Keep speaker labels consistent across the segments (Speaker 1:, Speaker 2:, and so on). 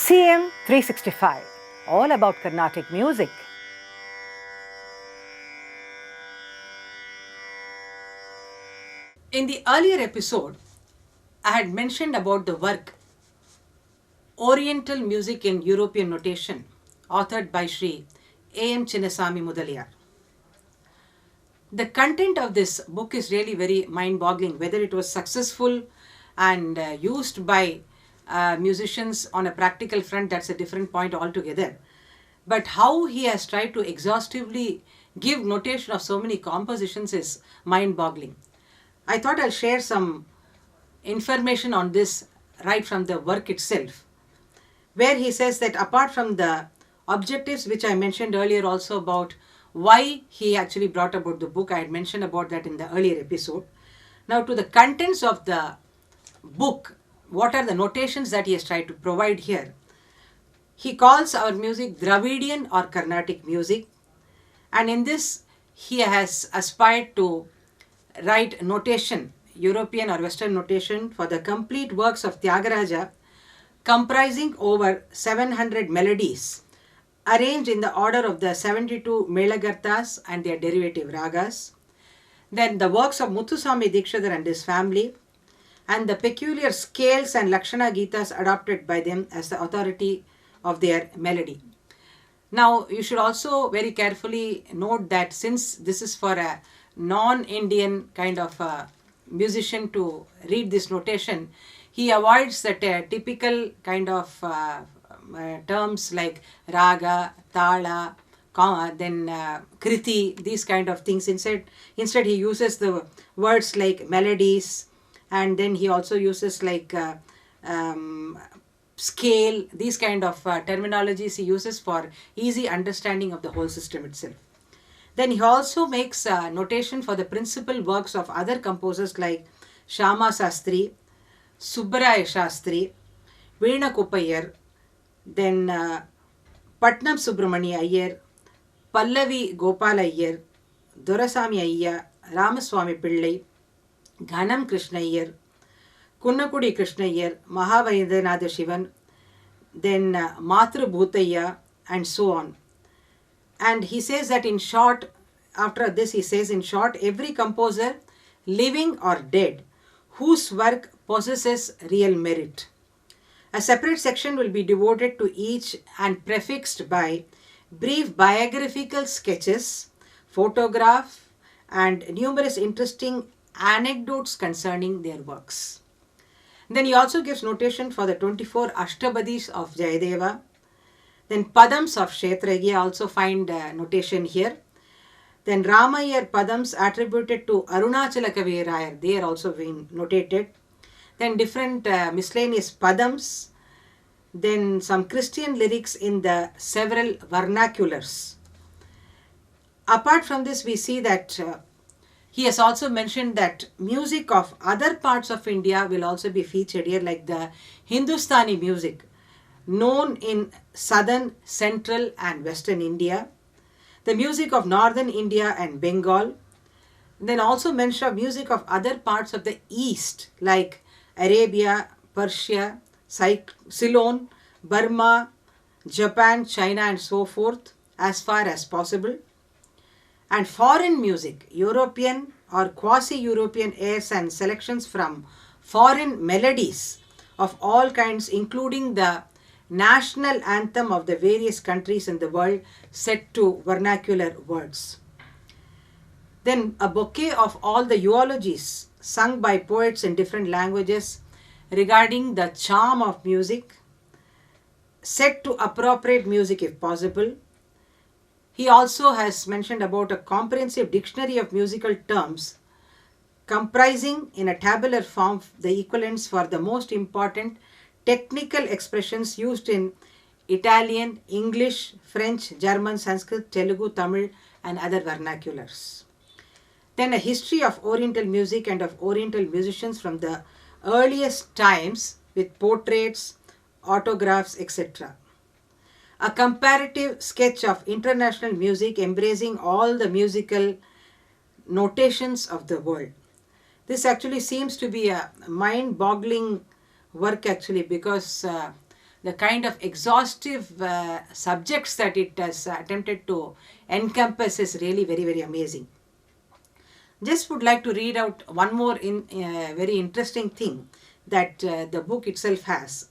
Speaker 1: CM 365, all about Carnatic music.
Speaker 2: In the earlier episode, I had mentioned about the work Oriental Music in European Notation, authored by Sri A.M. Chinnasamy Mudaliar. The content of this book is really very mind-boggling, whether it was successful and used by musicians on a practical front, that's a different point altogether. But how he has tried to exhaustively give notation of so many compositions is mind-boggling. I thought I'll share some information on this right from the work itself, where he says that apart from the objectives which I mentioned earlier also about why he actually brought about the book, I had mentioned about that in the earlier episode. Now to the contents of the book, what are the notations that he has tried to provide here? He calls our music Dravidian or Carnatic music, and in this he has aspired to write notation, European or Western notation, for the complete works of Tyagaraja, comprising over 700 melodies, arranged in the order of the 72 Melagarthas and their derivative ragas. Then the works of Muthuswami Dikshidhar and his family, and the peculiar scales and Lakshana Gitas adopted by them as the authority of their melody. Now, you should also very carefully note that since this is for a non-Indian kind of musician to read this notation, he avoids that typical kind of terms like raga, tala, then kriti, these kind of things. Instead he uses the words like melodies, and then he also uses like scale, these kind of terminologies he uses for easy understanding of the whole system itself. Then he also makes notation for the principal works of other composers like Shama Sastri, Subbaraya Shastri, Veena Kuppayar, then Patnam Subramani Iyer, Pallavi Gopal Iyer, Dorasami Ayya, Ramaswamy Pillai, Ghanam Krishna Iyer, Kunnakudi Krishna Iyer, Mahavaidyanath Sivan, then Matru Bhutayya, and so on. And he says that in short, after this he says in short, every composer, living or dead, whose work possesses real merit. A separate section will be devoted to each and prefixed by brief biographical sketches, photograph, and numerous interesting anecdotes concerning their works. Then he also gives notation for the 24 Ashtabadis of Jayadeva. Then Padams of Kshetragya also find notation here. Then Ramayar Padams attributed to Arunachala Kavirayar, they are also being notated. Then different miscellaneous Padams. Then some Christian lyrics in the several vernaculars. Apart from this, we see that he has also mentioned that music of other parts of India will also be featured here, like the Hindustani music known in southern, central and western India, the music of northern India and Bengal, then also mention of music of other parts of the east like Arabia, Persia, Ceylon, Burma, Japan, China and so forth as far as possible. And foreign music, European or quasi-European airs and selections from foreign melodies of all kinds, including the national anthem of the various countries in the world set to vernacular words. Then a bouquet of all the eulogies sung by poets in different languages regarding the charm of music, set to appropriate music if possible. He also has mentioned about a comprehensive dictionary of musical terms comprising in a tabular form the equivalents for the most important technical expressions used in Italian, English, French, German, Sanskrit, Telugu, Tamil and other vernaculars. Then a history of Oriental music and of Oriental musicians from the earliest times with portraits, autographs, etc. A comparative sketch of international music embracing all the musical notations of the world. This actually seems to be a mind-boggling work actually, because the kind of exhaustive subjects that it has attempted to encompass is really very, very amazing. Just would like to read out one more very interesting thing that the book itself has.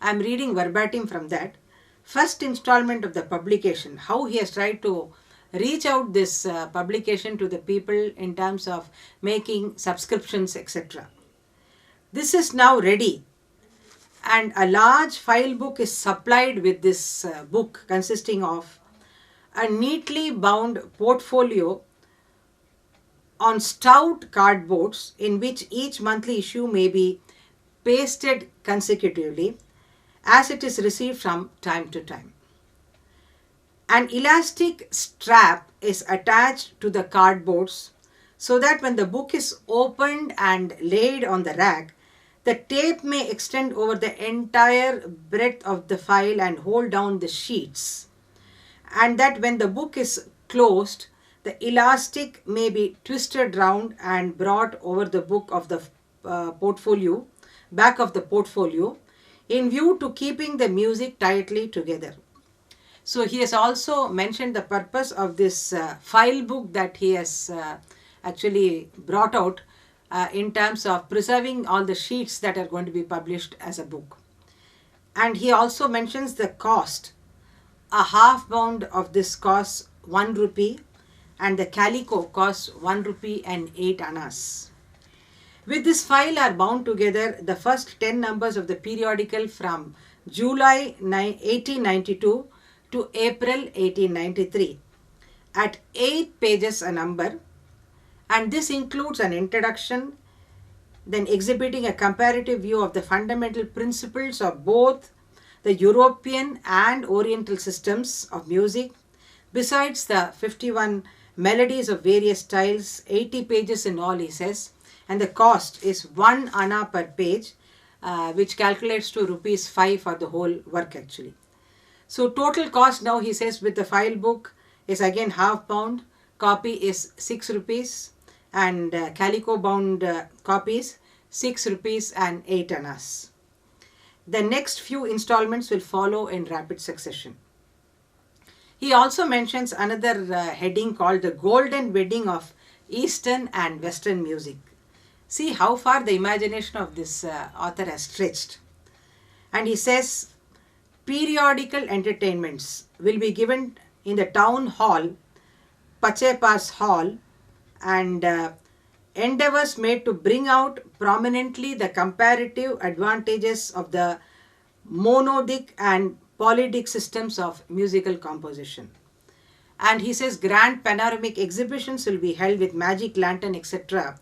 Speaker 2: I am reading verbatim from that. First installment of the publication, how he has tried to reach out this publication to the people in terms of making subscriptions, etc. This is now ready, and a large file book is supplied with this book, consisting of a neatly bound portfolio on stout cardboards, in which each monthly issue may be pasted consecutively as it is received from time to time. An elastic strap is attached to the cardboards so that when the book is opened and laid on the rack, the tape may extend over the entire breadth of the file and hold down the sheets, and that when the book is closed, the elastic may be twisted round and brought over the book of the portfolio, back of the portfolio, in view to keeping the music tightly together. So he has also mentioned the purpose of this file book that he has actually brought out in terms of preserving all the sheets that are going to be published as a book. And he also mentions the cost. A half bound of this costs 1 rupee, and the calico costs 1 rupee and 8 annas. With this file are bound together the first 10 numbers of the periodical from July 1892 to April 1893 at 8 pages a number, and this includes an introduction, then exhibiting a comparative view of the fundamental principles of both the European and Oriental systems of music, besides the 51 melodies of various styles, 80 pages in all, he says, and the cost is 1 anna per page, which calculates to rupees 5 for the whole work actually. So total cost now, he says, with the file book is again half bound, copy is 6 rupees, and calico bound copies 6 rupees and 8 annas. The next few installments will follow in rapid succession. He also mentions another heading called the Golden Wedding of Eastern and Western Music. See how far the imagination of this author has stretched. And he says, periodical entertainments will be given in the town hall, Pachepas Hall, and endeavors made to bring out prominently the comparative advantages of the monodic and polydic systems of musical composition. And he says grand panoramic exhibitions will be held with magic lantern, etc.,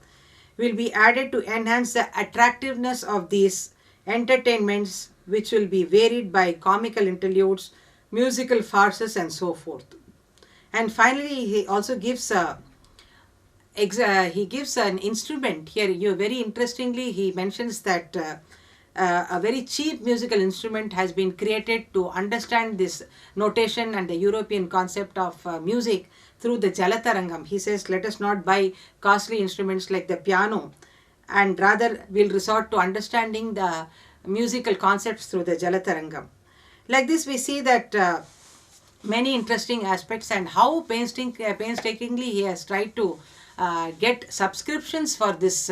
Speaker 2: will be added to enhance the attractiveness of these entertainments, which will be varied by comical interludes, musical farces, and so forth. And finally, he also gives an instrument here. Very interestingly, he mentions that a very cheap musical instrument has been created to understand this notation and the European concept of music through the Jalatarangam. He says, let us not buy costly instruments like the piano, and rather we'll resort to understanding the musical concepts through the Jalatarangam. Like this, we see that many interesting aspects, and how painstakingly he has tried to get subscriptions for this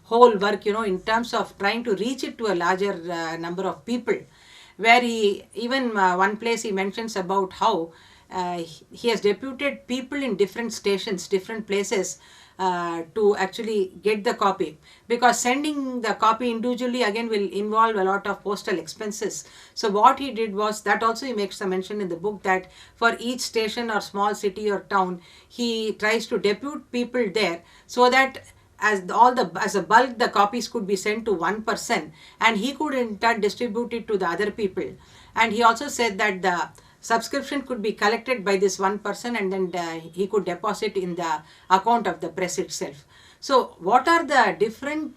Speaker 2: whole work, in terms of trying to reach it to a larger number of people, where he even one place he mentions about how he has deputed people in different stations, different places, to actually get the copy, because sending the copy individually again will involve a lot of postal expenses. So what he did was that also he makes a mention in the book, that for each station or small city or town, he tries to depute people there, so that as a bulk the copies could be sent to one person, and he could in turn distribute it to the other people. And he also said that the subscription could be collected by this one person, and then he could deposit in the account of the press itself. So what are the different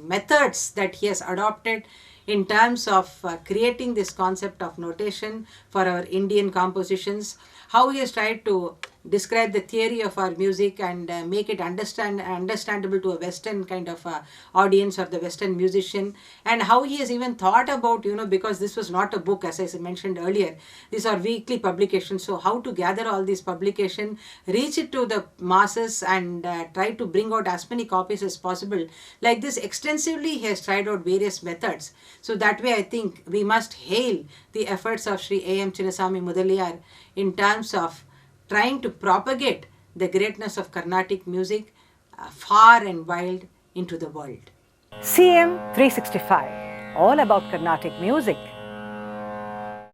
Speaker 2: methods that he has adopted in terms of creating this concept of notation for our Indian compositions, how he has tried to describe the theory of our music and make it understandable to a Western kind of audience or the Western musician, and how he has even thought about, because this was not a book, as I mentioned earlier, these are weekly publications, so how to gather all these publication, reach it to the masses, and try to bring out as many copies as possible. Like this, extensively he has tried out various methods. So that way I think we must hail the efforts of Sri A.M. Chinnasamy Mudaliar in terms of trying to propagate the greatness of Carnatic music far and wide into the world.
Speaker 1: CM 365, all about Carnatic music.